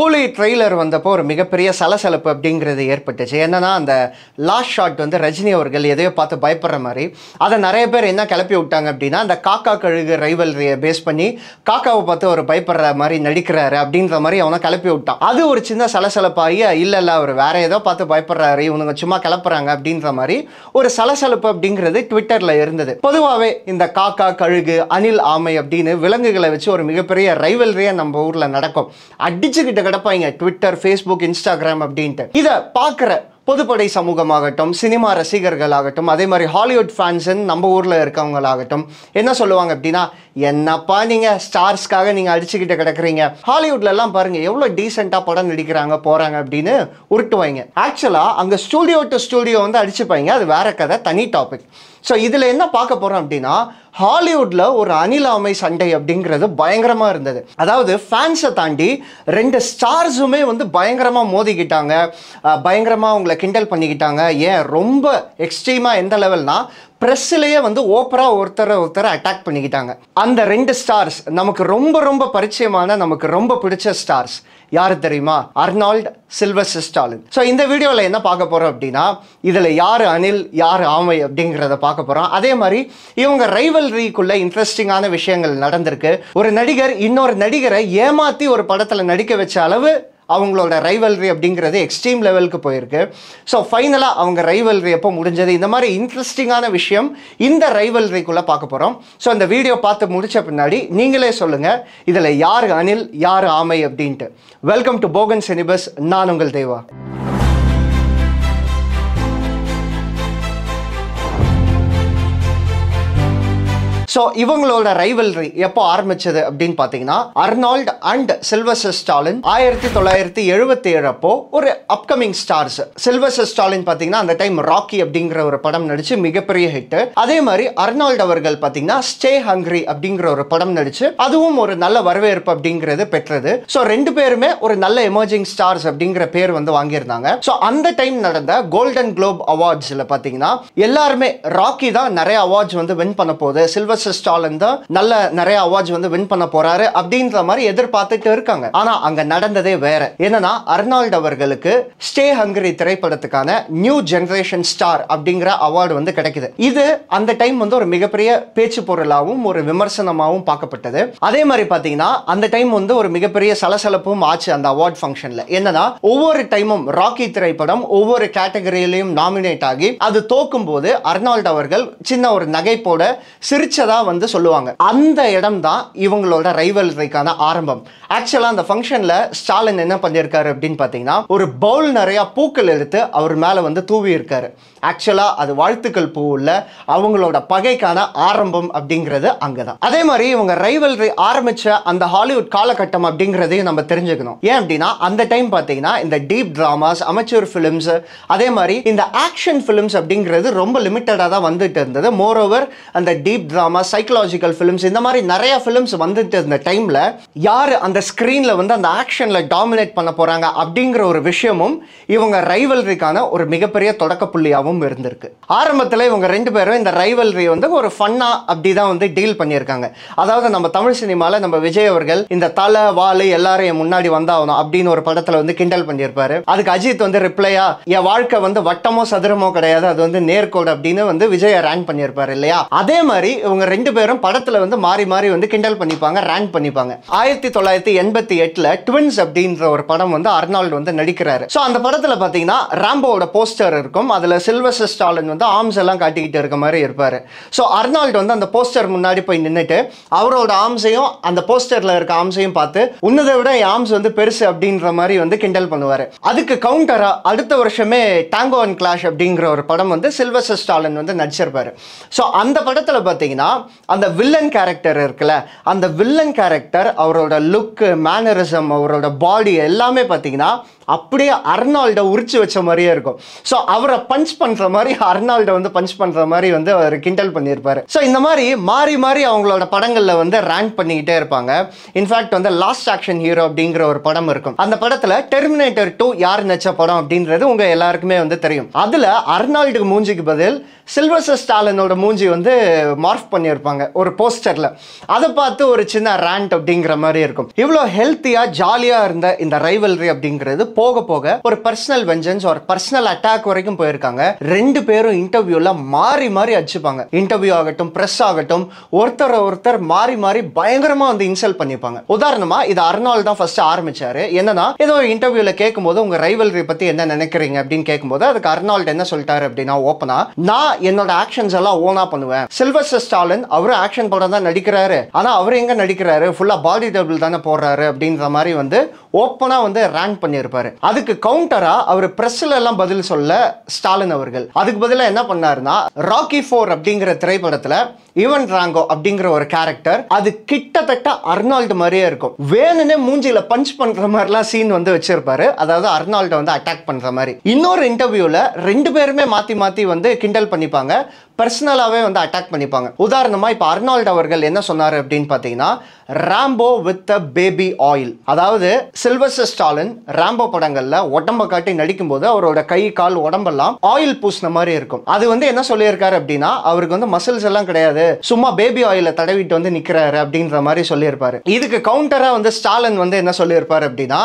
கூலி ட்ரெய்லர் வந்தப்போ ஒரு மிகப்பெரிய சலசலப்பு அப்படிங்கிறது ஏற்பட்டுச்சு. என்னன்னா அந்த லாஸ்ட் ஷாட் வந்து ரஜினி அவர்கள் எதையோ பார்த்து பயப்படுற மாதிரி அதை நிறைய பேர் என்ன கிளப்பி விட்டாங்க அப்படின்னா அந்த காக்கா கழுகு ரைவல்ரியை பேஸ் பண்ணி காக்காவை பார்த்து ஒரு பயப்படுற மாதிரி நடிக்கிறாரு அப்படின்ற மாதிரி அவனை கிளப்பி விட்டான். அது ஒரு சின்ன சலசலப்பாகி இல்லை அவர் வேற ஏதோ பார்த்து பயப்படுறாரு, இவனுங்க சும்மா கிளப்புறாங்க அப்படின்ற மாதிரி ஒரு சலசலப்பு அப்படிங்கிறது ட்விட்டர்ல இருந்தது. பொதுவாகவே இந்த காக்கா கழுகு அணில் ஆமை அப்படின்னு விலங்குகளை வச்சு ஒரு மிகப்பெரிய ரைவல்ரியா நம்ம ஊர்ல நடக்கும். அடிச்சுக்கிட்டு கிடப்பாங்க ட்விட்டர், ஃபேஸ்புக், இன்ஸ்டாகிராம் அப்படின்ட்டு. இதை பார்க்குற பொதுப்படை சமூகமாகட்டும், சினிமா ரசிகர்களாகட்டும், அதே மாதிரி ஹாலிவுட் ஃபேன்ஸுன்னு நம்ம ஊரில் இருக்கவங்களாகட்டும் என்ன சொல்லுவாங்க அப்படின்னா, என்னப்பா நீங்கள் ஸ்டார்ஸ்க்காக நீங்கள் அடிச்சுக்கிட்டு கிடக்குறீங்க, ஹாலிவுட்லலாம் பாருங்கள் எவ்வளோ டீசெண்டாக படம் நடிக்கிறாங்க போகிறாங்க அப்படின்னு உருட்டுவாங்க. ஆக்சுவலாக அங்கே ஸ்டூடியோ டு ஸ்டூடியோ வந்து அடிச்சுப்பாங்க, அது வேற கதை, தனி டாபிக். ஸோ இதில் என்ன பார்க்க போகிறோம் அப்படின்னா, ஹாலிவுட்ல ஒரு அணிலாமை சண்டை அப்படிங்கிறது பயங்கரமா இருந்தது. அதாவது ஃபேன்ஸை தாண்டி ரெண்டு ஸ்டார்ஸுமே வந்து பயங்கரமா மோதிக்கிட்டாங்க, பயங்கரமா அவங்களை கிண்டல் பண்ணிக்கிட்டாங்க. ஏன் ரொம்ப எக்ஸ்ட்ரீமா எந்த லெவல்னா ப்ரெஸ்ஸிலேயே வந்து ஓப்பராக ஒருத்தரை அட்டாக் பண்ணிக்கிட்டாங்க. அந்த ரெண்டு ஸ்டார்ஸ் நமக்கு ரொம்ப ரொம்ப பரிச்சயமான, நமக்கு ரொம்ப பிடிச்ச ஸ்டார்ஸ் யாரு தெரியுமா? Arnold, Sylvester Stalin. ஸோ இந்த வீடியோவில் என்ன பார்க்க போகிறோம் அப்படின்னா, இதில் யார் அணில் யார் ஆமை அப்படிங்கிறத பார்க்க போகிறோம். அதே மாதிரி இவங்க ரைவல்ரிக்குள்ள இன்ட்ரெஸ்டிங்கான விஷயங்கள் நடந்திருக்கு. ஒரு நடிகர் இன்னொரு நடிகரை ஏமாற்றி ஒரு படத்தில் நடிக்க வச்ச அளவு அவங்களோட ரைவல்ரி அப்படிங்கிறது எக்ஸ்ட்ரீம் லெவலுக்கு போயிருக்கு. ஸோ ஃபைனலாக அவங்க ரைவல்ரி எப்போ முடிஞ்சது, இந்த மாதிரி இன்ட்ரெஸ்டிங்கான விஷயம் இந்த ரைவல்ரிக்குள்ளே பார்க்க போகிறோம். ஸோ இந்த வீடியோ பார்த்து முடித்த பின்னாடி நீங்களே சொல்லுங்கள் இதில் யார் அணில் யார் ஆமை அப்படின்ட்டு. வெல்கம் டு போகன் சினிபஸ். நான் உங்கள் தேவா. ஸோ இவங்களோட ரைவல்ரி எப்போ ஆரம்பிச்சது அப்படின்னு பார்த்தீங்கன்னா, அர்னால்ட் அண்ட் சில்வஸ்டர் ஸ்டாலின் 1977 அப்போ ஒரு அப்கமிங் ஸ்டார்ஸ். சில்வஸ்டர் ஸ்டாலின் பார்த்தீங்கன்னா அந்த டைம் ராக்கி அப்படிங்கிற ஒரு படம் நடிச்சு மிகப்பெரிய ஹிட். அதே மாதிரி அர்னால்ட் அவர்கள் பார்த்தீங்கன்னா ஸ்டே ஹங்க்ரி அப்படிங்கிற ஒரு படம் நடிச்சு அதுவும் ஒரு நல்ல வரவேற்பு அப்படிங்கிறது பெற்றது. ஸோ ரெண்டு பேருமே ஒரு நல்ல எமர்ஜிங் ஸ்டார்ஸ் அப்படிங்கிற பேர் வந்து வாங்கியிருந்தாங்க. ஸோ அந்த டைம் நடந்த கோல்டன் குளோப் அவார்ட்ஸ்ல பார்த்தீங்கன்னா எல்லாருமே ராக்கி தான் நிறைய அவார்ட்ஸ் வந்து வின் பண்ண போகுது, சில்வஸ்டர் ஸ்டாலின் தான் நல்ல நிறைய அவார்ட்ஸ் வந்து வின் பண்ண போறாரு அப்படின்ற மாதிரி எதிர்பார்த்துட்டு இருக்காங்க. ஆனா அங்க நடந்ததே வேற. என்னன்னா அர்னால்ட் அவர்களுக்கு ஸ்டே ஹங்கரி திரைப்படத்துக்கான நியூ ஜெனரேஷன் ஸ்டார் அப்படிங்கிற அவார்டு வந்து கிடைக்குது. இது அந்த டைம் வந்து ஒரு மிகப்பெரிய பேச்சு பொருளாகவும் ஒரு விமர்சனமாகவும் பார்க்கப்பட்டது. அதே மாதிரி பாத்தீங்கன்னா அந்த டைம் வந்து ஒரு மிகப்பெரிய சலசலப்பும் ஆச்சு அந்த அவார்ட் ஃபங்க்ஷன்ல. என்னன்னா ஒவ்வொரு டைமும் ராக்கி திரைப்படம் ஒவ்வொரு கேட்டகரியிலையும் நாமினேட் ஆகி அது தோக்கும் போது அர்னால்ட் அவர்கள் சின்ன ஒரு நகைப்போட சிரிச்சதா வந்து சொல்லுவாங்க. அந்த இடம் தான் இவங்களோட ரைவல்ரிக்கான ஆரம்பம். ஆக்சுவலா அந்த ஃபங்க்ஷன்ல ஸ்டாலின் என்ன பண்ணிருக்காரு அப்படின்னு பாத்தீங்கன்னா, ஒரு பவுல் நிறைய பூக்கள் எடுத்து அவர் மேல வந்து தூவி இருக்காரு. ஆக்சுவலா அது வாழ்த்துக்கள் பூ இல்ல, அவங்களோட பகைக்கான ஆரம்பம் அப்படிங்கிறது அங்கதான். அதே மாதிரி இவங்க ரைவல்ரி ஆரம்பிச்ச அந்த ஹாலிவுட் காலகட்டம் அப்படிங்கிறதையும் நம்ம தெரிஞ்சுக்கணும். ஏன் அப்படின்னா அந்த டைம் பாத்தீங்கன்னா இந்த டீப் டிராமாஸ், அமெச்சூர் பிலிம்ஸ், அதே மாதிரி இந்த ஆக்ஷன் பிலிம்ஸ் அப்படிங்கிறது ரொம்ப லிமிட்டடா தான் வந்துட்டு இருந்தது. மோர் ஓவர் அந்த டீப் டிராமா, சைக்கலாஜிக்கல் ஃபிலிம்ஸ், இந்த மாதிரி நிறைய ஃபிலிம்ஸ் வந்துட்டு இருந்த டைம்ல யார் அந்த ஸ்கிரீன்ல வந்து அந்த ஆக்ஷன்ல டாமினேட் பண்ண போறாங்க அப்படிங்கிற ஒரு விஷயமும் இவங்க ரைவல்ரிக்கான ஒரு மிகப்பெரிய தொடக்க புள்ளியாகவும் இருந்திருக்கு. ஆரம்பத்தில் இவங்க ரெண்டு பேரும் இந்த ரைவல்ரி வந்து ஒரு ஃபன்னா அப்படிதான் வந்து டீல் பண்ணியிருக்காங்க. அதாவது நம்ம தமிழ் சினிமால நம்ம விஜய் அவர்கள் இந்த தலை வாலு எல்லாரும் முன்னாடி வந்தாகணும் அப்படின்னு ஒரு படத்துல வந்து கிண்டல் பண்ணியிருப்பாரு. அதுக்கு அஜித் வந்து ரிப்ளையா, என் வாழ்க்கை வந்து வட்டமோ சதுரமோ கிடையாது, அது வந்து நேர்கோடு அப்படின்னு வந்து விஜய் ரேங்க் பண்ணியிருப்பாரு இல்லையா. அதே மாதிரி இவங்க ரெண்டு பேரும் படத்துல வந்து மாறி மாறி வந்து கிண்டல் பண்ணிப்பாங்க, ரேங்க் பண்ணிப்பாங்க. 1988 ட்வின்ஸ் அப்படின்ற ஒரு படம் வந்து அர்னால்ட் வந்து நடிக்கிறாரு. ஸோ அந்த படத்துல பாத்தீங்கன்னா ராம்போவோட போஸ்டர் இருக்கும். அதுல சில்வஸ்டர் ஸ்டாலின் வந்து ஆர்ம்ஸ் எல்லாம் காட்டிக்கிட்டு இருக்க மாதிரி இருப்பாரு. ஸோ அர்னால்ட் வந்து அந்த போஸ்டர் முன்னாடி போய் நின்றுட்டு அவரோட ஆர்ம்ஸையும் அந்த போஸ்டர்ல இருக்க ஆர்ம்ஸையும் பார்த்து உன்னதை விட என் ஆர்ம்ஸ் வந்து பெருசு அப்படின்ற மாதிரி வந்து கிண்டல் பண்ணுவாரு. அதுக்கு கவுண்டரா அடுத்த வருஷமே டாங்கோ அண்ட் கிளாஷ் அப்படிங்கிற ஒரு படம் வந்து சில்வஸ்டர் ஸ்டாலின் வந்து நடிச்சிருப்பாரு. ஸோ அந்த படத்துல பாத்தீங்கன்னா அந்த வில்லன் கேரக்டர் இருக்குல்ல, அந்த வில்லன் கேரக்டர் அவரோட லுக், மேனரிசம், அவரோட பாடி எல்லாமே பாத்தீங்கன்னா அப்படியே அர்னால்டை உரிச்சு வச்ச மாதிரியே இருக்கும். ஸோ அவரை பஞ்ச் பண்ற மாதிரி அர்னால்டை வந்து பஞ்ச் பண்ற மாதிரி வந்து அவர் கிண்டல் பண்ணியிருப்பாரு. ஸோ இந்த மாதிரி மாறி மாறி அவங்களோட படங்கள்ல வந்து ரேங்க் பண்ணிக்கிட்டே இருப்பாங்க. இன்ஃபேக்ட் வந்து லாஸ்ட் ஆக்ஷன் ஹீரோ அப்படிங்கிற ஒரு படம் இருக்கும். அந்த படத்துல டெர்மினேட்டர் 2 யார் நடிச்ச படம் அப்படின்றது உங்க எல்லாருக்குமே வந்து தெரியும். அதுல அர்னால்டுக்கு மூஞ்சிக்கு பதில் சில்வஸ்டர் ஸ்டாலினோட மூஞ்சி வந்து மார்ஃப் பண்ணி பண்ணியிருப்பாங்க ஒரு போஸ்டர்ல. அதை பார்த்து ஒரு சின்ன ரேண்ட் அப்படிங்கிற மாதிரி இருக்கும். இவ்வளோ ஹெல்த்தியா ஜாலியா இருந்த இந்த ரைவல்ரி அப்படிங்கிறது போக போக ஒரு பர்சனல் வெஞ்சன்ஸ் ஒரு பர்சனல் அட்டாக் வரைக்கும் போயிருக்காங்க. ரெண்டு பேரும் இன்டர்வியூல மாறி மாறி அடிச்சுப்பாங்க. இன்டர்வியூ ஆகட்டும் பிரஸ் ஆகட்டும் ஒருத்தர் மாறி மாறி பயங்கரமா வந்து இன்சல்ட் பண்ணிப்பாங்க. உதாரணமா இது அர்னால்ட் தான் ஃபர்ஸ்ட் ஆரம்பிச்சாரு. என்னன்னா ஏதோ இன்டர்வியூல கேட்கும்போது உங்க ரைவல்ரி பத்தி என்ன நினைக்கிறீங்க அப்படின்னு கேட்கும்போது அதுக்கு அர்னால்ட் என்ன சொல்லிட்டாரு அப்படின்னா ஓப்பனா நான் என்னோட ஆக்ஷன்ஸ் எல்லாம் ஓனா பண்ணுவேன். சில்வஸ்டர் ஸ்டாலின் அவரு ஆக்ஷன் படம் தான் நடிக்கிறாரு, ஆனா அவர் எங்க நடிக்கிறாரு, ஃபுல்லா பாடி டபுள் தானே போடுறாரு அப்படின்ற மாதிரி வந்து ஓப்பனா வந்து ரேங்க் பண்ணியிருப்பாரு. அதுக்கு கவுண்டரா அவர் பிரஸ்ல எல்லாம் பதில் சொல்ல ஸ்டாலின் அவர்கள் அதுக்கு பதிலா என்ன பண்ணாருன்னா ராக்கி 4 அப்படிங்கிற திரைப்படத்துல ஈவன் ராங்கோ அப்படிங்கிற ஒரு கேரக்டர் அது கிட்டத்தட்ட அர்னால்டு மாதிரியே இருக்கும். வேணும்னே மூஞ்சில பஞ்ச் பண்ற மாதிரிலாம் சீன் வந்து வச்சிருப்பாரு. அதாவது அர்னால்ட வந்து அட்டாக் பண்ற மாதிரி. இன்னொரு இன்டர்வியூல ரெண்டு பேருமே மாத்தி மாத்தி வந்து கிண்டல் பண்ணிப்பாங்க, பர்சனலாவே வந்து அட்டாக் பண்ணிப்பாங்க. உதாரணமா இப்ப அர்னால்ட் அவர்கள் என்ன சொன்னாரு அப்படின்னு பாத்தீங்கன்னா ராம்போ வித் பேபி ஆயில். அதாவது சில்வஸ்டர் ஸ்டாலின் ராம்போ படங்கள்ல உடம்ப காட்டி நடிக்கும் போது அவரோட கை கால் உடம்பெல்லாம் ஆயில் பூசின மாதிரி இருக்கும். அது வந்து என்ன சொல்லியிருக்காரு அப்படின்னா அவருக்கு வந்து மசில்ஸ் எல்லாம் கிடையாது, சும்மா பேபி ஆயில தடவிட்டு வந்து நிக்கிறாரு அப்படின்ற மாதிரி சொல்லியிருப்பாரு. இதுக்கு கவுண்டரா வந்து ஸ்டாலின் வந்து என்ன சொல்லியிருப்பாரு அப்படின்னா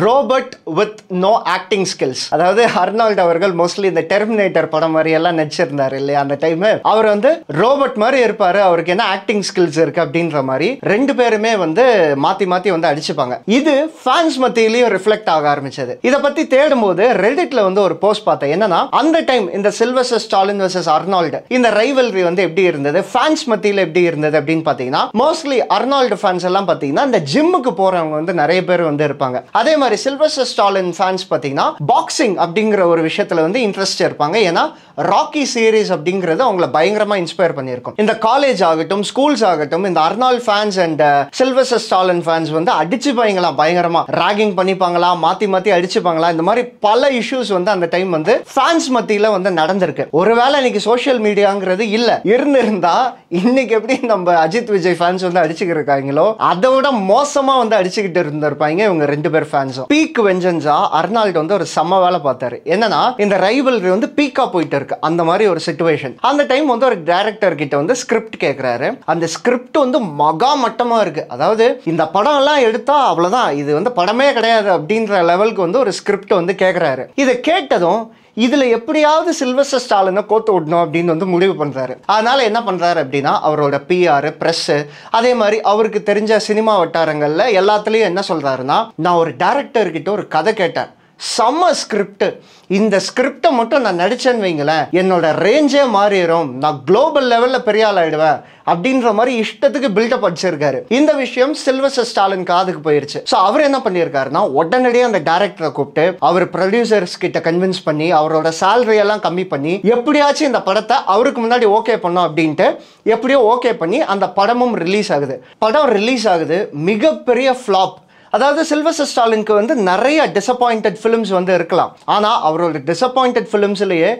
robot with no acting skills. அதாவது அர்னால்ட் அவர்கள் மோஸ்ட்லி இந்த டெர்மினேட்டர் படம் மாதிரி எல்லாம் நடிச்சிருந்தாரு இல்லையா அந்த டைம். அவர் வந்து ரோபோட் மாதிரி இருப்பாரு, அவருக்கு என்ன ஆக்டிங் ஸ்கில்ஸ் இருக்கு அப்படின்ற மாதிரி ரெண்டு பேருமே வந்து மாத்தி மாத்தி வந்து அடிச்சுப்பாங்க. இது ஃபேன்ஸ் மத்தியிலேயே ரிஃப்ளெக்ட் ஆக ஆரம்பிச்சது. இதை பத்தி தேடும் போது ரெடிட்ல வந்து ஒரு போஸ்ட் பார்த்தேன். என்னன்னா அந்த டைம் இந்த சில்வஸ்டர் ஸ்டாலின் வர்சஸ் அர்னால்டு இந்த ரைவல்ரி வந்து எப்படி இருந்தது, ஃபேன்ஸ் மத்தியில எப்படி இருந்தது அப்படின்னு பாத்தீங்கன்னா மோஸ்ட்லி அர்னால்டு ஃபேன்ஸ் எல்லாம் பாத்தீங்கன்னா இந்த ஜிம்முக்கு போறவங்க வந்து நிறைய பேர் வந்து இருப்பாங்க. அதே மாதிரி சில்வஸ்டர் ஸ்டாலின் ஃபேன்ஸ் பாத்தீங்கன்னா பாக்ஸிங் அப்படிங்கிற ஒரு விஷயத்துல வந்து இன்ட்ரெஸ்ட் இருப்பாங்க. ஏன்னா ராக்கி சீரிஸ் அப்படிங்கிறது அவங்கள பயங்கரமா இன்ஸ்பயர் பண்ணியிருக்கும். இந்த காலேஜ் ஆகட்டும் ஸ்கூல்ஸ் ஆகட்டும் இந்த Arnold fans and Sylvester Stallone fans வந்து அடிச்சுப்பாங்களா, பயங்கரமா ராகிங் பண்ணிப்பாங்களா, மாத்தி மாத்தி அடிச்சுப்பாங்களா, இந்த மாதிரி பல இஷ்யூஸ் வந்து அந்த டைம் வந்து ஃபேன்ஸ் மத்தியில வந்து நடந்திருக்கு. ஒருவேளை இன்னைக்கு சோஷியல் மீடியாங்கிறது இல்ல இருந்திருந்தா இன்னைக்கு எப்படி நம்ம அஜித் விஜய் ஃபேன்ஸ் வந்து அடிச்சுக்கிட்டு இருக்காங்களோ அதை விட மோசமா வந்து அடிச்சுக்கிட்டு இருந்திருப்பாங்க இவங்க ரெண்டு பேர் ஃபேன்ஸும். பீக் வெஞ்சன்ஸா அர்னால்ட் வந்து ஒரு செம்ம வேலை பார்த்தாரு. என்னன்னா இந்த ரைவல்ரி வந்து பீக்கா போயிட்டு இருக்கு அந்த மாதிரி ஒரு சிச்சுவேஷன். அந்த டைம் வந்து ஒரு டைரக்டர் கிட்ட வந்து ஸ்கிரிப்ட் கேட்கிறாரு. அந்த ஸ்கிரிப்ட் வந்து மகா மட்டமா இருக்கு. அதாவது இந்த படம் எல்லாம் எடுத்தா அவ்வளவுதான், இது வந்து படமே கிடையாது அப்படின்ற லெவலுக்கு வந்து ஒரு ஸ்கிரிப்ட் வந்து கேட்கிறாரு. இதை கேட்டதும் இதுல எப்படியாவது சில்வஸ்டர் ஸ்டாலினை கோத்து விடணும் அப்படின்னு வந்து முடிவு பண்றாரு. அதனால என்ன பண்றாரு அப்படின்னா அவரோட பிஆர் பிரஸ் அதே மாதிரி அவருக்கு தெரிஞ்ச சினிமா வட்டாரங்கள்ல எல்லாத்துலயும் என்ன சொல்றாருன்னா நான் ஒரு டைரக்டர் கிட்ட ஒரு கதை கேட்டேன், செம்ம ஸ்கிரிப்ட், இந்த ஸ்கிரிப்டை மட்டும் நான் நடிச்சேன்னு வைங்களேன் என்னோட ரேஞ்சே மாறிடும், நான் குளோபல் லெவல்ல பெரிய ஆள் ஆயிடுவேன் அப்படின்ற மாதிரி இஷ்டத்துக்கு பில்டப் அடிச்சிருக்காரு. இந்த விஷயம் சில்வஸ்டர் ஸ்டாலின் காதுக்கு போயிருச்சு. ஸோ அவர் என்ன பண்ணியிருக்காருன்னா உடனடியே அந்த டைரக்டரை கூப்பிட்டு அவர் ப்ரொடியூசர்ஸ் கிட்ட கன்வின்ஸ் பண்ணி அவரோட சேலரி எல்லாம் கம்மி பண்ணி எப்படியாச்சும் இந்த படத்தை அவருக்கு முன்னாடி ஓகே பண்ணோம் அப்படின்ட்டு எப்படியோ ஓகே பண்ணி அந்த படமும் ரிலீஸ் ஆகுது. படம் ரிலீஸ் ஆகுது, மிகப்பெரிய ஃப்ளாப். அதாவது சில்வஸ்டர் ஸ்டாலினுக்கு வந்து நிறைய டிசப்பாயிண்டட் ஃபிலிம்ஸ் வந்து இருக்கலாம், ஆனால் அவரோட டிசப்பாயிண்டட் ஃபிலிம்ஸ்லேயே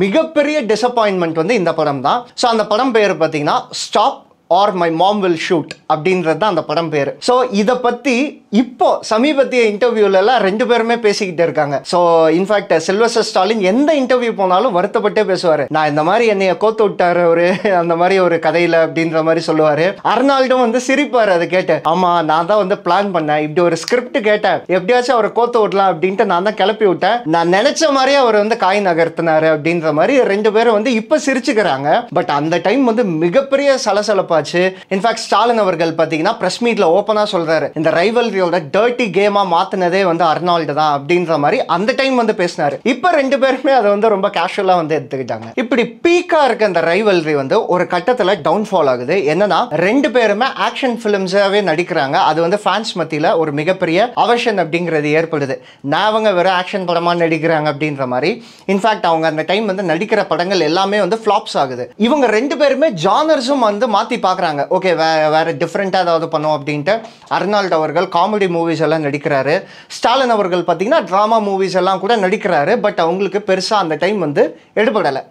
மிகப்பெரிய டிசப்பாயின்மெண்ட் வந்து இந்த படம் தான். ஸோ அந்த படம் பேர் பார்த்தீங்கன்னா stop or my mom will shoot அப்படின்றது தான் அந்த படம் பேர். ஸோ இதை பற்றி இப்போ சமீபத்திய இன்டர்வியூல எல்லாம் ரெண்டு பேருமே பேசிக்கிட்டு இருக்காங்க. ஸோ இன்ஃபேக்ட் சில்வஸ்டர் ஸ்டாலின் எந்த இன்டர்வியூ போனாலும் வருத்தப்பட்டே பேசுவார், நான் இந்த மாதிரி என்னைய கோத்து விட்டாரு ஒரு அந்த மாதிரி ஒரு கதையில அப்படின்ற மாதிரி சொல்லுவாரு. அர்னால்டும் வந்து சிரிப்பாரு அதை கேட்டு, ஆமா நான் தான் வந்து பிளான் பண்ணேன், இப்படி ஒரு ஸ்கிரிப்ட் கேட்டேன், எப்படியாச்சும் அவரை கோத்து விடலாம் அப்படின்ட்டு நான் தான் கிளப்பி விட்டேன், நான் நினைச்ச மாதிரியே அவர் வந்து காய் நகர்த்தினாரு அப்படின்ற மாதிரி ரெண்டு பேரும் வந்து இப்ப சிரிச்சுக்கிறாங்க. பட் அந்த டைம் வந்து மிகப்பெரிய சலசலப்பாச்சு. இன்ஃபேக்ட் ஸ்டாலின் அவர்கள் பாத்தீங்கன்னா பிரஸ் மீட்ல ஓப்பனா சொல்றாரு, இந்த ரைவல்ரியோட டர்ட்டி கேமா மாத்தினதே வந்து அர்னால்டு தான் அப்படின்ற மாதிரி அந்த டைம் வந்து பேசினாரு. இப்ப ரெண்டு பேருமே அதை வந்து ரொம்ப கேஷுவலா வந்து எடுத்துக்கிட்டாங்க. இப்படி பீக்கா இருக்க இந்த ரைவல்ரி வந்து ஒரு கட்டத்துல டவுன்ஃபால் ஆகுது. என்னன்னா ரெண்டு பேருமே ஆக்ஷன் பிலிம்ஸாவே நடிக்கிறாங்க. அது வந்து ஃபேன்ஸ் மத்தியில ஒரு மிகப்பெரிய அவஷன் அப்படிங்கிறது ஏற்படுது. அவங்க வேற ஆக்ஷன் படமா நடிக்கிறாங்க அப்படின்ற மாதிரி. இன்ஃபேக்ட் அவங்க அந்த டைம் வந்து நடிக்கிற படங்கள் எல்லாமே வந்து ஃபிளாப்ஸ் ஆகுது. இவங்க ரெண்டு பேருமே ஜானர்ஸும் வந்து மாத்தி பாக்குறாங்க. ஓகே வேற டிஃப்ரெண்டா ஏதாவது பண்ணுவோம் அப்படின்ட்டு அர்னால்ட் அவர்கள் காமெடி மூவிஸ் எல்லாம் நடிக்கிறாரு. ஸ்டாலின் அவர்கள் பார்த்தீங்கன்னா ட்ராமா மூவிஸ் எல்லாம் கூட நடிக்கிறாரு. பட் அவங்களுக்கு பெருசா அந்த டைம் வந்து எடுபடலை.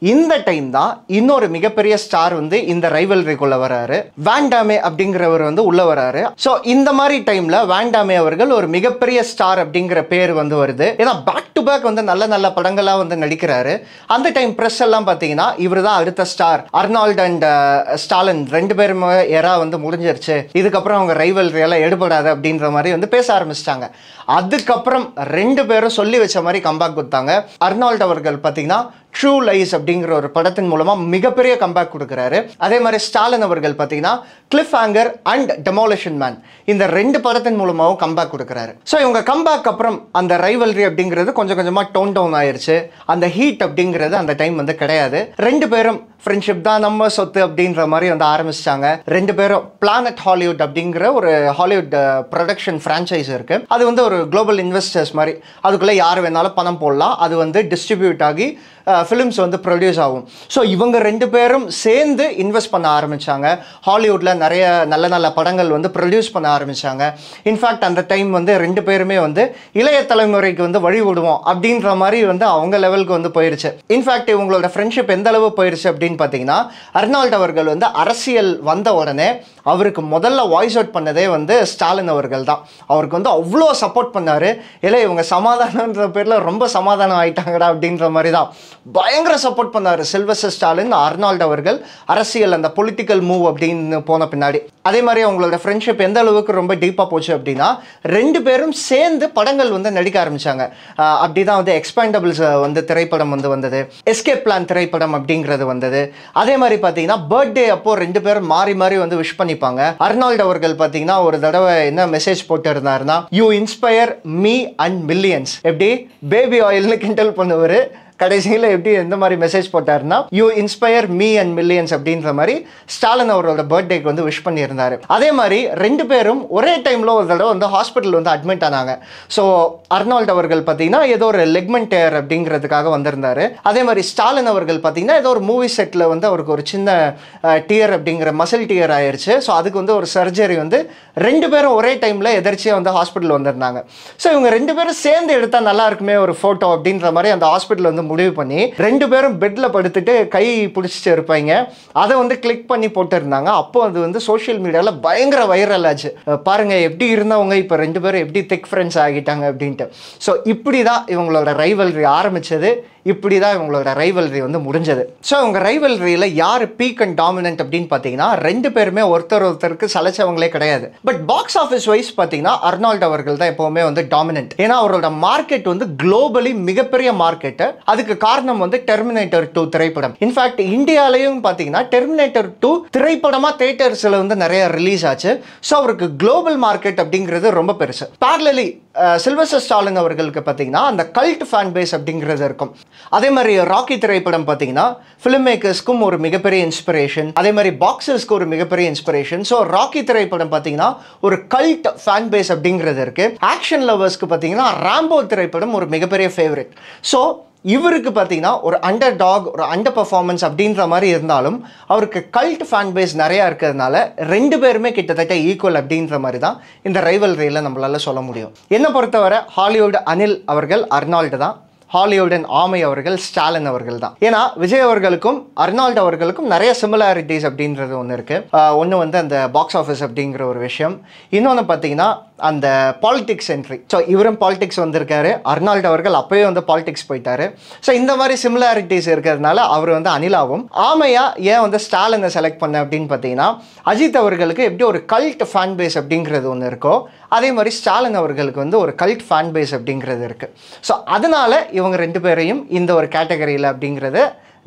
இந்த டைம் தான் இன்னொரு மிகப்பெரிய ஸ்டார் வந்து இந்த ரைவல்ரிக்குள்ள வராரு. வான் டாமே அப்படிங்கிறவர் வந்து உள்ள வராரு. ஸோ இந்த மாதிரி டைம்ல வான் டாமே அவர்கள் ஒரு மிகப்பெரிய ஸ்டார் அப்படிங்கிற பேர் வந்து வருது. ஏன்னா பேக் டு பேக் வந்து நல்ல நல்ல படங்களா வந்து நடிக்கிறாரு. அந்த டைம் பிரஸ் எல்லாம் பார்த்தீங்கன்னா இவர் தான் அடுத்த ஸ்டார், அர்னால்ட் அண்ட் ஸ்டாலின் ரெண்டு பேருமே எரா வந்து முடிஞ்சிருச்சு, இதுக்கப்புறம் அவங்க ரைவல்ரி எல்லாம் எடுபடாது அப்படின்ற மாதிரி வந்து பேச ஆரம்பிச்சிட்டாங்க. அதுக்கப்புறம் ரெண்டு பேரும் சொல்லி வச்ச மாதிரி கம்பேக் கொடுத்தாங்க. அர்னால்ட் அவர்கள் பார்த்தீங்கன்னா ட்ரூ லைஸ் அப்படிங்கிற ஒரு படத்தின் மூலமா மிகப்பெரிய கம்பேக் கொடுக்குறாரு. அதே மாதிரி ஸ்டாலின் அவர்கள் பார்த்தீங்கன்னா Cliff hanger and demolition man இந்த ரெண்டு படத்தின் மூலமாகவும் கம்பேக் கொடுக்குறாரு. ஸோ இவங்க கம்பேக் அப்புறம் அந்த ரைவல்ரி அப்படிங்கிறது கொஞ்சம் கொஞ்சமாக டோன் டவுன் ஆயிடுச்சு. அந்த ஹீட் அப்படிங்கிறது அந்த டைம் வந்து கிடையாது. ரெண்டு பேரும் ஃப்ரெண்ட்ஷிப் தான் நம்ம சொத்து அப்படின்ற மாதிரி வந்து ஆரம்பிச்சிட்டாங்க. ரெண்டு பேரும் பிளானட் ஹாலிவுட் அப்படிங்கிற ஒரு ஹாலிவுட் ப்ரொடக்ஷன் ஃப்ரான்ச்சைஸ் இருக்கு. அது வந்து ஒரு குளோபல் இன்வெஸ்டர்ஸ் மாதிரி, அதுக்குள்ளே யார் வேணாலும் பணம் போடலாம். அது வந்து டிஸ்ட்ரிபியூட் ஆகி ஃபிலிம்ஸ் வந்து ப்ரொடியூஸ் ஆகும். ஸோ இவங்க ரெண்டு பேரும் சேர்ந்து இன்வெஸ்ட் பண்ண ஆரம்பித்தாங்க. ஹாலிவுட்டில் நிறைய நல்ல நல்ல படங்கள் வந்து ப்ரொடியூஸ் பண்ண ஆரம்பித்தாங்க. இன்ஃபேக்ட் அந்த டைம் வந்து ரெண்டு பேருமே வந்து இளைய தலைமுறைக்கு வந்து வழி விடுவோம் அப்படின்ற மாதிரி வந்து அவங்க லெவலுக்கு வந்து போயிடுச்சு. இன்ஃபேக்ட் இவங்களோட ஃப்ரெண்ட்ஷிப் எந்த அளவு போயிடுச்சு அப்படின்னு பார்த்தீங்கன்னா, அர்னால்ட் அவர்கள் வந்து அரசியல் வந்த உடனே அவருக்கு முதல்ல வாய்ஸ் அவுட் பண்ணதே வந்து ஸ்டாலின் அவர்கள் தான். அவருக்கு வந்து அவ்வளோ சப்போர்ட் பண்ணார். இல்லை இவங்க சமாதானன்ற பேரில் ரொம்ப சமாதானம் ஆயிட்டாங்கடா அப்படின்ற மாதிரி தான் பயங்கர சப்போர்ட் பண்ணார் சில்வஸ்டர் ஸ்டாலின் அர்னால்ட் அவர்கள் அரசியல் அந்த பொலிட்டிக்கல் மூவ் அப்படின்னு போன பின்னாடி. அதே மாதிரி அவங்களோட ஃப்ரெண்ட்ஷிப் எந்த அளவுக்கு ரொம்ப டீப்பாக போச்சு அப்படின்னா, ரெண்டு பேரும் சேர்ந்து படங்கள் வந்து நடிக்க ஆரம்பித்தாங்க. அப்படி தான் வந்து எக்ஸ்பேண்டபிள்ஸ் வந்து திரைப்படம் வந்து வந்தது, எஸ்கேப் பிளான் திரைப்படம் அப்படிங்கிறது வந்தது. அதே மாதிரி பார்த்தீங்கன்னா பர்த்டே அப்போ ரெண்டு பேரும் மாறி மாறி வந்து விஷ் பண்ணிப்பாங்க. அர்னால்ட் அவர்கள் பார்த்தீங்கன்னா ஒரு தடவை என்ன மெசேஜ் போட்டு இருந்தாருன்னா, you inspire me and millions, எப்படி பேபி ஆயில்னு கிண்டல் பண்ணுவார். கடைசியில் எப்படி எந்த மாதிரி மெசேஜ் போட்டாருன்னா, you inspire me and millions அப்படின்ற மாதிரி ஸ்டாலின் அவரோட பர்த்டேக்கு வந்து விஷ் பண்ணியிருந்தாரு. அதே மாதிரி ரெண்டு பேரும் ஒரே டைமில் ஒரு தடவை வந்து ஹாஸ்பிட்டல் வந்து அட்மிட் ஆனாங்க. ஸோ அர்னால்ட் அவர்கள் பார்த்தீங்கன்னா ஏதோ ஒரு லெக்மெண்ட் டேர் அப்படிங்கிறதுக்காக வந்திருந்தாரு. அதே மாதிரி ஸ்டாலின் அவர்கள் பார்த்தீங்கன்னா ஏதோ ஒரு மூவி செட்டில் வந்து அவருக்கு ஒரு சின்ன டியர் அப்படிங்கிற மசில் டியர் ஆயிடுச்சு. ஸோ அதுக்கு வந்து ஒரு சர்ஜரி வந்து ரெண்டு பேரும் ஒரே டைமில் எதிர்ச்சியாக வந்து ஹாஸ்பிட்டல் வந்திருந்தாங்க. ஸோ இவங்க ரெண்டு பேரும் சேர்ந்து எடுத்தால் நல்லா இருக்குமே ஒரு ஃபோட்டோ அப்படின்ற மாதிரி அந்த ஹாஸ்பிட்டல் வந்து முடிவு பண்ணி ரெண்டு பேரும் பெட்ல படுத்துட்டு கை பிடிச்சிட்டு இருப்பாங்க. அதை வந்து கிளிக் பண்ணி போட்டுருந்தாங்க. அப்போ அது வந்து சோஷியல் மீடியாவில் பயங்கர வைரல் ஆச்சு. பாருங்க எப்படி இருந்தவங்க இப்போ ரெண்டு பேரும் எப்படி திக் ஃப்ரெண்ட்ஸ் ஆகிட்டாங்க அப்படின்ட்டு. ஸோ இப்படி தான் இவங்களோட ரைவல்ரி ஆரம்பிச்சது. இப்படி தான் இவங்களோட ரைவல்ரி வந்து முடிஞ்சது. ஸோ இவங்க ரைவல்ரியில் யார் பீக் அண்ட் டாமினன்ட் அப்படின்னு பார்த்தீங்கன்னா, ரெண்டு பேருமே ஒருத்தருக்கு சலைச்சவங்களே கிடையாது. பட் பாக்ஸ் ஆஃபீஸ் வைஸ் பார்த்தீங்கன்னா அர்னால்ட் அவர்கள் தான் எப்போவுமே வந்து டாமினன்ட். ஏன்னா அவரோட மார்க்கெட் வந்து குளோபலி மிகப்பெரிய மார்க்கெட்டு. அதுக்கு காரணம் வந்து டெர்மினேட்டர் 2 திரைப்படம். இன்ஃபேக்ட் இந்தியாலையும் பார்த்தீங்கன்னா டெர்மினேட்டர் 2 திரைப்படமாக தியேட்டர்ஸில் வந்து நிறைய ரிலீஸ் ஆச்சு. ஸோ அவருக்கு குளோபல் மார்க்கெட் அப்படிங்கிறது ரொம்ப பெருசு. பேரலலி சில்வஸ்டர் ஸ்டாலின் அவர்களுக்கு பார்த்தீங்கன்னா அந்த கல்ட் ஃபேன் பேஸ் அப்படிங்கிறது இருக்கும். அதே மாதிரி ராக்கி திரைப்படம் பார்த்தீங்கன்னா ஃபிலிம் மேக்கர்ஸ்க்கும் ஒரு மிகப்பெரிய இன்ஸ்பிரேஷன், அதே மாதிரி பாக்ஸர்ஸ்க்கு ஒரு மிகப்பெரிய இன்ஸ்பிரேஷன். ஸோ ராக்கி திரைப்படம் பார்த்தீங்கன்னா ஒரு கல்ட் ஃபேன் பேஸ் அப்படிங்கிறது இருக்கு. ஆக்ஷன் லவர்ஸ்க்கு பார்த்தீங்கன்னா ராம்போ திரைப்படம் ஒரு மிகப்பெரிய ஃபேவரட். ஸோ இவருக்கு பார்த்தீங்கன்னா ஒரு அண்டர் டாக், ஒரு அண்டர் பர்ஃபார்மன்ஸ் அப்படின்ற மாதிரி இருந்தாலும் அவருக்கு கல்ட் ஃபேன் பேஸ் நிறையா இருக்கிறதுனால ரெண்டு பேருமே கிட்டத்தட்ட ஈக்குவல் அப்படின்ற மாதிரி தான் இந்த ரைவல்ரியில் நம்மளால சொல்ல முடியும். என்னை பொறுத்தவரை ஹாலிவுட் அனில் அவர்கள் அர்னால்டு தான், ஹாலிவுடன் ஆமை அவர்கள் ஸ்டாலின் அவர்கள் தான். ஏன்னா விஜய் அவர்களுக்கும் அர்னால்ட் அவர்களுக்கும் நிறைய சிமிலாரிட்டிஸ் அப்படின்றது ஒன்று இருக்குது. ஒன்று வந்து அந்த பாக்ஸ் ஆஃபீஸ் அப்படிங்கிற ஒரு விஷயம், இன்னொன்று பார்த்தீங்கன்னா அந்த பாலிடிக்ஸ் என்ட்ரி. ஸோ இவரும் பாலிடிக்ஸ் வந்திருக்காரு, அர்னால்ட் அவர்கள் அப்போயே வந்து பாலிடிக்ஸ் போயிட்டாரு. ஸோ இந்த மாதிரி சிமிலாரிட்டிஸ் இருக்கிறதுனால அவர் வந்து அனிலாவும். ஆமையா ஏன் வந்து ஸ்டாலினை செலக்ட் பண்ண அப்படின்னு பார்த்தீங்கன்னா, அஜித் அவர்களுக்கு எப்படி ஒரு கல்ட் ஃபேன் பேஸ் அப்படிங்கிறது ஒன்று இருக்கோ அதே மாதிரி ஸ்டாலின் அவர்களுக்கு வந்து ஒரு கல்ட் ஃபேன் பேஸ் அப்படிங்கிறது இருக்குது. ஸோ அதனால இவங்க ரெண்டு பேரையும் இந்த ஒரு கேட்டகரியில் அப்படிங்கிறத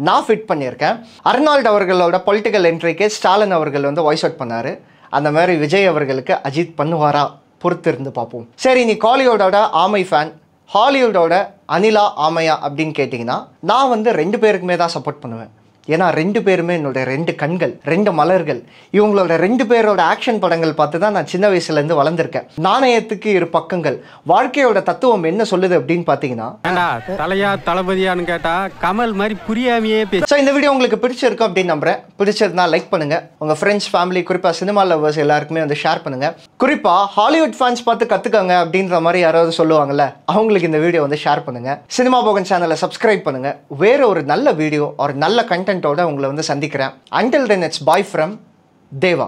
நான் ஃபிட் பண்ணியிருக்கேன். அர்னால்ட் அவர்களோட பொலிட்டிக்கல் என்ட்ரிக்கு ஸ்டாலின் அவர்கள் வந்து வாய்ஸ் அவுட் பண்ணார். அந்த மாதிரி விஜய் அவர்களுக்கு அஜித் பண்ணுவாரா பொறுத்து இருந்து பார்ப்போம். சரி, நீ காலிவுட்டோட ஆமை ஃபேன், ஹாலிவுட்டோட அனிலா ஆமையா அப்படின்னு கேட்டிங்கன்னா நான் வந்து ரெண்டு பேருக்குமே தான் சப்போர்ட் பண்ணுவேன். ஏன்னா 2 பேருமே என்னோட 2 கண்கள், 2 மலர்கள். இவங்களோட 2 பேரோட ஆக்ஷன் படங்கள் பார்த்து தான் நான் சின்ன வயசுலேருந்து வளர்ந்துருக்கேன். நாணயத்துக்கு 2 பக்கங்கள். வாழ்க்கையோட தத்துவம் என்ன சொல்லுது அப்படின்னு பார்த்தீங்கன்னா, தலையா தளபதியான்னு கேட்டா கமல் மாதிரி புரியாமையே பேச. ஸோ இந்த வீடியோ உங்களுக்கு பிடிச்சிருக்கும் அப்படின்னு நம்புறேன். பிடிச்சிருந்தா லைக் பண்ணுங்க, உங்க ஃப்ரெண்ட்ஸ், ஃபேமிலி, குறிப்பாக சினிமா லவர்ஸ் எல்லாருக்குமே வந்து ஷேர் பண்ணுங்க. குறிப்பாக ஹாலிவுட் ஃபேன்ஸ் பார்த்து கற்றுக்கங்க அப்படின்ற மாதிரி யாராவது சொல்லுவாங்கல்ல, அவங்களுக்கு இந்த வீடியோ வந்து ஷேர் பண்ணுங்க. சினிமா போகன் சேனலை சப்ஸ்கிரைப் பண்ணுங்க. வேற ஒரு நல்ல வீடியோ ஒரு நல்ல கண்டென்ட்டோட உங்களை வந்து சந்திக்கிறேன். Until then, it's bye from Deva.